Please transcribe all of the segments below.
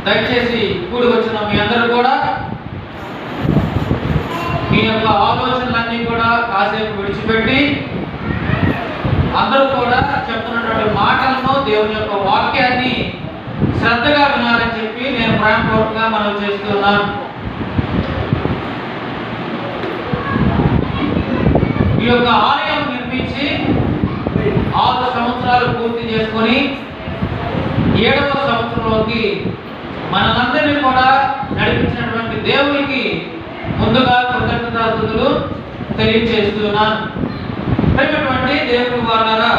దయచేసి కూడి వచ్చిన మీ అందరూ కూడా మీ యొక్క ఆలోచనలన్నీ కూడా కాసేపు విడిచిపెట్టి అందరూ కూడా చెప్తున్నటువంటి మాటలను, దేవుని యొక్క వాక్యాన్ని శ్రద్ధగా వినాలని చెప్పి నేను ప్రేమపూర్వకంగా మనం చేస్తున్నాను. ఈ యొక్క ఆలయం నిర్మించి 6 సంవత్సరాలు పూర్తి చేసుకొని 7వ సంవత్సరంలోకి మనందరినీ కూడా నడిపించినటువంటి దేవునికి ముందుగా కృతజ్ఞతాస్తుతులు తెలియజేస్తున్నాను. ప్రియమైనటువంటి దేవుని వారలారా,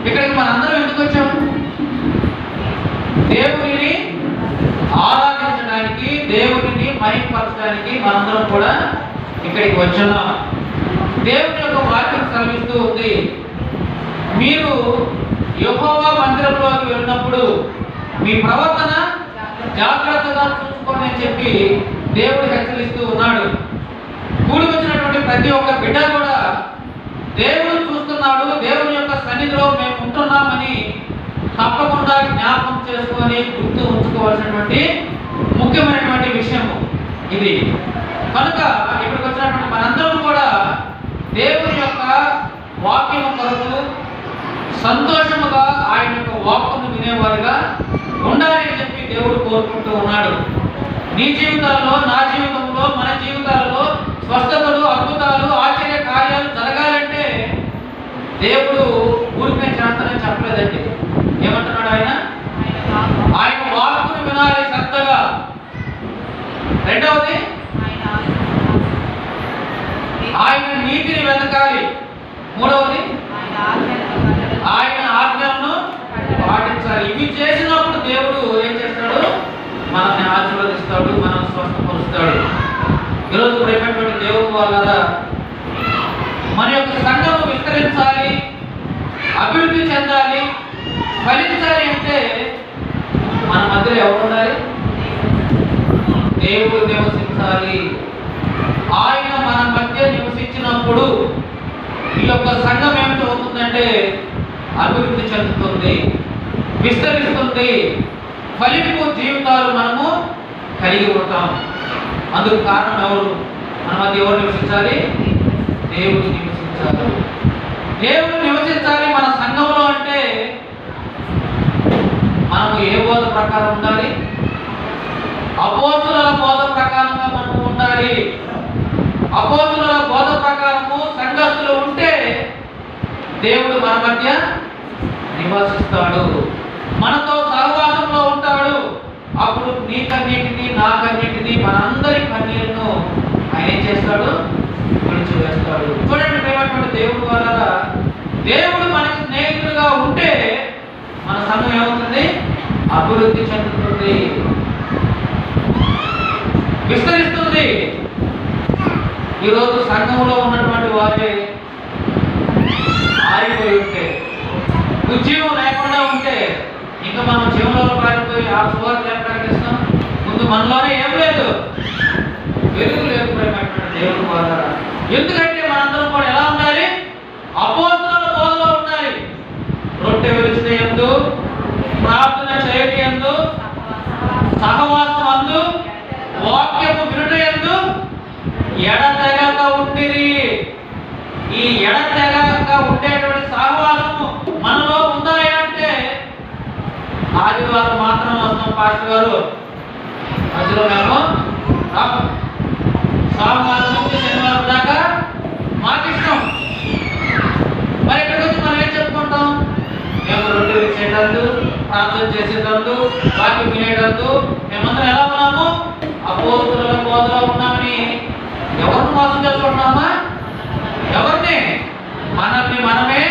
ఇక్కడికి మనందరం ఎందుకు వచ్చాము? దేవునిని ఆరాధించడానికి, దేవునిని మహిమపరచడానికి మనందరం కూడా ఇక్కడికి వచ్చాము. దేవుని యొక్క వాక్యం సెలవిస్తూ ఉంది, మీరు యెహోవా మందిరంలోకి వెళ్ళినప్పుడు మీ ప్రవర్తన జాగ్రత్తగా చూసుకోండి అని చెప్పి దేవుడు హెచ్చరిస్తూ ఉన్నాడు. కూడి వచ్చినటువంటి ప్రతి ఒక్క బిడ్డ కూడా దేవుడు చూస్తున్నాడు, దేవుని యొక్క సన్నిధిలో మేము ఉంటున్నామని తప్పకుండా జ్ఞాపకం చేసుకొని గుర్తు ఉంచుకోవాల్సినటువంటి ముఖ్యమైనటువంటి విషయం ఇది. కనుక ఇక్కడికి వచ్చినటువంటి మనందరం కూడా దేవుని యొక్క వాక్యము కొరకు సంతోషముగా ఆయన యొక్క వాక్యము వినేవారుగా ఉండాలి అని చెప్పి దేవుడు కోరుకుంటూ ఉన్నాడు. నీ జీవితాల్లో, నా జీవితంలో, మన జీవితాల్లో స్వస్థతలు, అద్భుతాలు, ఆశ్చర్య కార్యాలు జరగాలంటే దేవుడు ఊరికే చేస్తానని చెప్పలేదండి. ఏమంటున్నాడు ఆయన? ఆయన వాక్కును వినాలి శ్రద్ధగా. రెండవది, ఆయన నీతిని వెతకాలి. మూడవది, ఆయన ఆజ్ఞలను పాటించాలి. ఇవి చేసినప్పుడు దేవుడు ఏం చేస్తాడు? మనల్ని ఆశీర్వదిస్తాడు, మనం స్వస్థపరుస్తాడు. ఈరోజు ప్రేమటువంటి దేవుడు వాళ్ళ మన యొక్క సంఘము విస్తరించాలి, అభివృద్ధి చెందాలి, ఫలించాలి అంటే మన మధ్యలో ఎవరు ఉండాలి? దేవుడు నివసించాలి. ఆయన మన మధ్య నివసించినప్పుడు ఈ యొక్క సంఘం ఏమిటవుతుందంటే అభివృద్ధి చెందుతుంది, విస్తరిస్తుంది, ఫలింపు జీవితాలు మనము కలిగి ఉంటాం. అందుకు కారణం ఎవరు? మన మధ్య ఎవరు నివసించాలి? దేవుడు నివసించాలి. దేవుడు నివసించాలి మన సంఘంలో అంటే మనము ఏ బోధ ప్రకారం ఉండాలి? అపోస్తుల బోధ ప్రకారంగా మనము ఉండాలి. అపోస్తుల బోధ ప్రకారము సంఘస్థులు ఉంటే దేవుడు మన మధ్య నివసిస్తాడు, మనతో సహవాసంలో ఉంటాడు. అప్పుడు నీ కన్నీటిని, నా కన్నీటిని, మనందరి కన్నీరును ఆయన ఏం చేస్తాడు? విడిచివేస్తాడు. చూడండి ప్రేమటువంటి దేవుడు వల్ల దేవుడు మనకి స్నేహితుడుగా ఉంటే మన సంఘం ఏమవుతుంది? అభివృద్ధి చెందుతుంది, విస్తరిస్తుంది. ఈరోజు సంఘంలో ఉన్నటువంటి వారే ఆరిపోయి ఉంటే, ఉద్యోగం లేకుండా ఉంటే ఇంకా మనం జీవనంలో పారిపోయి ఆ సువార్త ప్రకటిస్తాం. ముందు మనలోనే ఏం లేదు, వెలుగు లేదు ప్రేమటువంటి దేవుడు వల్ల. ఎందుకంటే మనందరం కూడా ఎలా ఉండాలి? అపోస్తలుల బోధలో ఉండాలి. రొట్టె విరుచుట యందు, ప్రార్థన చేయుట యందు, సహవాసం అందు, వాక్యము వినుట యందు ఎడతెగక ఉండిరి. ఈ ఎడతెగక ఉండేటువంటి సహవాసము మనలో ఉందా అంటే ఆదివారం మాత్రం వస్తాం పాస్టర్ గారు, మధ్యలో మేము సోమవారం నుంచి శనివారం దాకా మాకు ఇష్టం. మరి ఇక్కడికి వచ్చి మనం ఏం చెప్పుకుంటాం? మేము రొట్టెలు ఇచ్చేటందు, ప్రార్థన చేసేటందు, వాక్యం వినేటందు మేమందరం ఎలా ఉన్నాము? అపోస్తలుల బోధలో ఉన్నామని ఎవరిని మోసం చేసుకుంటున్నామా? ఎవరిని? మనల్ని మనమే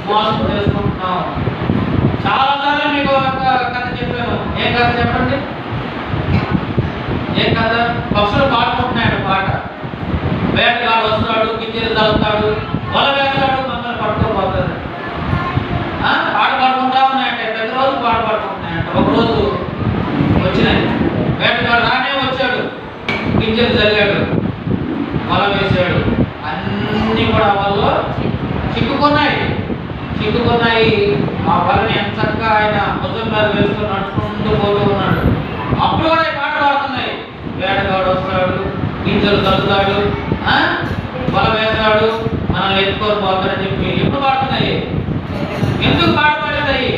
మోసం చేసుకుంటున్నాం. చాలాసార్లు మీకు ఒక కథ చెప్పాను. ఏం కథ చెప్పండి? ఏం కథ? పక్షులు పాడుకుంటున్నాడు పాట. వేటగాడు వస్తాడు, గింజలు తగ్గుతాడు, వల వేస్తాడు, మమ్మల్ని పట్టుకోపోతాడు. పాట పాడుకుంటా ఉన్నాయంటే ప్రతిరోజు పాట పాడుకుంటున్నాయంట. ఒకరోజు వచ్చినాయి, వేటగాడు రానే వచ్చాడు, గింజలు చల్లాడు, వల వేసాడు, అన్నీ కూడా వల్ల చిక్కుకున్నాయి. ఆ వలని ఎంత చక్కగా ఆయన భుజం మీద వేసుకొని నడుచుకుంటూ పోతూ ఉన్నాడు. అప్పుడు కూడా ఈ పాట పాడుతున్నాయి. వేటగాడు వస్తాడు, గింజలు కలుగుతాడు, బల వేస్తాడు, మనల్ని ఎత్తుకొని పోతాడని చెప్పి ఎప్పుడు పాడుతున్నాయి? ఎందుకు పాట పాడేదాయి?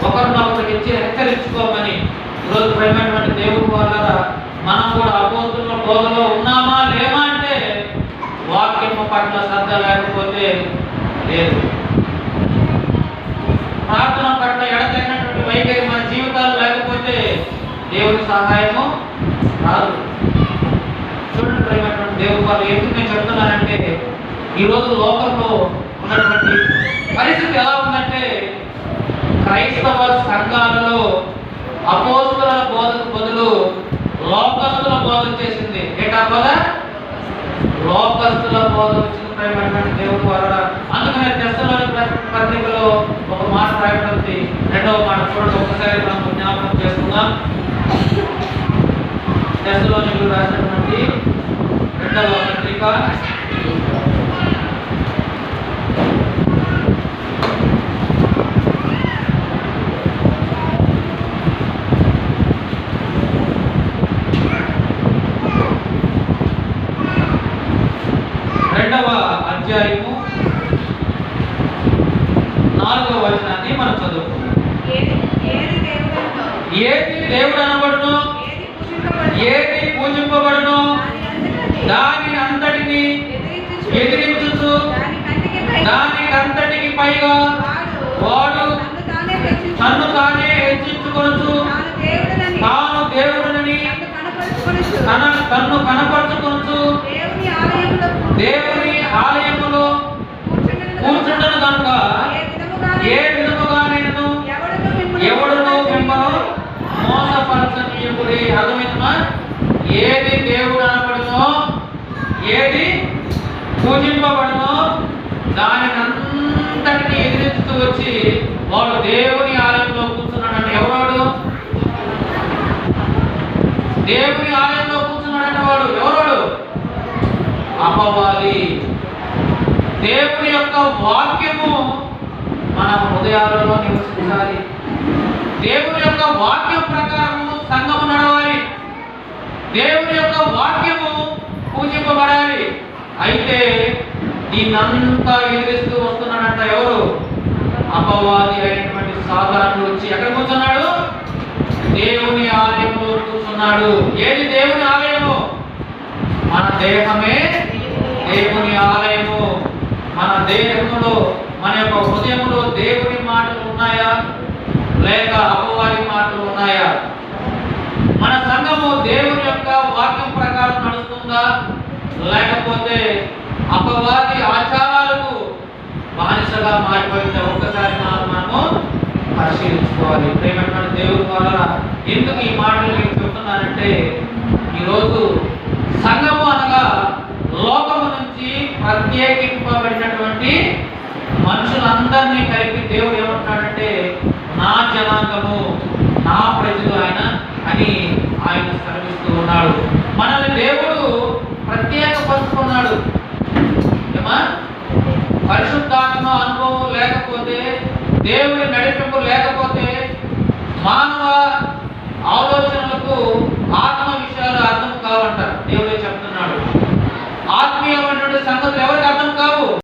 ఒకరినొకరికి ఇచ్చి హెచ్చరించుకోమని. ఈరోజు ప్రేమైనటువంటి దేవుడు వల్ల మనం కూడా అపోస్తుల బోధలో ఉన్నామా లేమా అంటే వాక్యం పట్ల శ్రద్ధ లేకపోతే లేదు. ప్రార్థన పట్ల ఎడతెగినటువంటి వైఖరి మన జీవితాలు లేకపోతే దేవుని సహాయము రాదు. చూడండి ప్రేమైనటువంటి దేవుడు వాళ్ళు ఎందుకు నేను చెప్తున్నానంటే, ఈరోజు లోకంలో ఉన్నటువంటి పరిస్థితి ఎలా ఉందంటే, క్రైస్తవ సంఘాలలో అపోస్తుల బోధకు బదులు లోకస్తుల బోధ చేసింది. ఏటా బోధ? లోకస్తుల బోధ వచ్చింది ప్రేమైనటువంటి దేవుడు వలన. అందుకనే తెస్సలోనికీయుల పత్రికలో ఒక మాట రాయబడింది. రెండవ మాట చూడండి, ఒకసారి మనం జ్ఞాపకం చేసుకుందాం. తెస్సలోనికీయులు రాసినటువంటి రెండవ పత్రిక 2వ అధ్యాయము 4వ వచనాన్ని మనం చదువుకుందాం. ఏది దేవుడు అనబడును, ఏది పూజింపబడును, దాని అంతటిని ఎదిరించుచు దానికంతటికి పైగా వాడు తన్ను తానే హెచ్చించుకొనుచు తాను దేవుడనని తన్ను కనపరుచుకొనుచు దేవుని ఆలయములో కూర్చుండను కనుక ఏ విధముగానైనను ఎవడును మిమ్మను మోసపరచనీయుడి. అర్థమైందమ్మా? ఏది దేవుడు అనబడునో, ఏది పూజింపబడునో దానికంతటిని ఎదిరిస్తూ వచ్చి వాడు దేవుని ఆలయంలో కూర్చున్నాడంటే ఎవరోడు? దేవుని ఆలయంలో కూర్చున్నాడంటే వాడు ఎవరోడు? అపవాది. దేవుని యొక్క వాక్యము మన హృదయాలలో నివసించాలి. దేవుని యొక్క వాక్యం ప్రకారము సంఘము నడవాలి. దేవుని యొక్క వాక్యము పూజింపబడాలి. అయితే దీన్నంతా ఎదిరిస్తూ వస్తున్నాడంట ఎవరు? అపవాది అయినటువంటి సాతానుడు వచ్చి ఎక్కడ కూర్చున్నాడు? దేవుని ఆలయంలో కూర్చున్నాడు. ఏది దేవుని ఆలయము? మన దేహమే దేవుని ఆలయము. మన దేహములో, మన యొక్క హృదయంలో దేవుని మాటలు ఉన్నాయా లేక అపవాది మాటలు ఉన్నాయా? మన సంఘము దేవుని యొక్క వాక్యం ప్రకారం నడుస్తుందా లేకపోతే అపవాది ఆచారాలకు బానిసగా మారిపోయిందా? ఒక్కసారి మనము పరిశీలించుకోవాలి. ప్రేమైనటువంటి దేవుని వల్ల ఎందుకు ఈ మాటలు నేను చెప్తున్నానంటే, ఈరోజు సంఘము అనగా లోకము నుంచి ప్రత్యేకింపబడినటువంటి మనుషులందరినీ కలిపి దేవుడు ఏమంటున్నాడంటే, నా జనాంగము, నా ప్రజలు అని ఆయన శ్రమిస్తూ ఉన్నాడు. మనల్ని దేవుడు ప్రత్యేకపరుచుకున్నాడు. ఏమా? పరిశుద్ధాత్మ అనుభవం లేకపోతే, దేవుని నడిపింపు లేకపోతే, మానవ ఆలోచనలకు ఆత్మ విషయాలు అర్థం కావంట. దేవుడే చెప్తున్నాడు. ఆత్మీయమైనటువంటి సంగతులు ఎవరు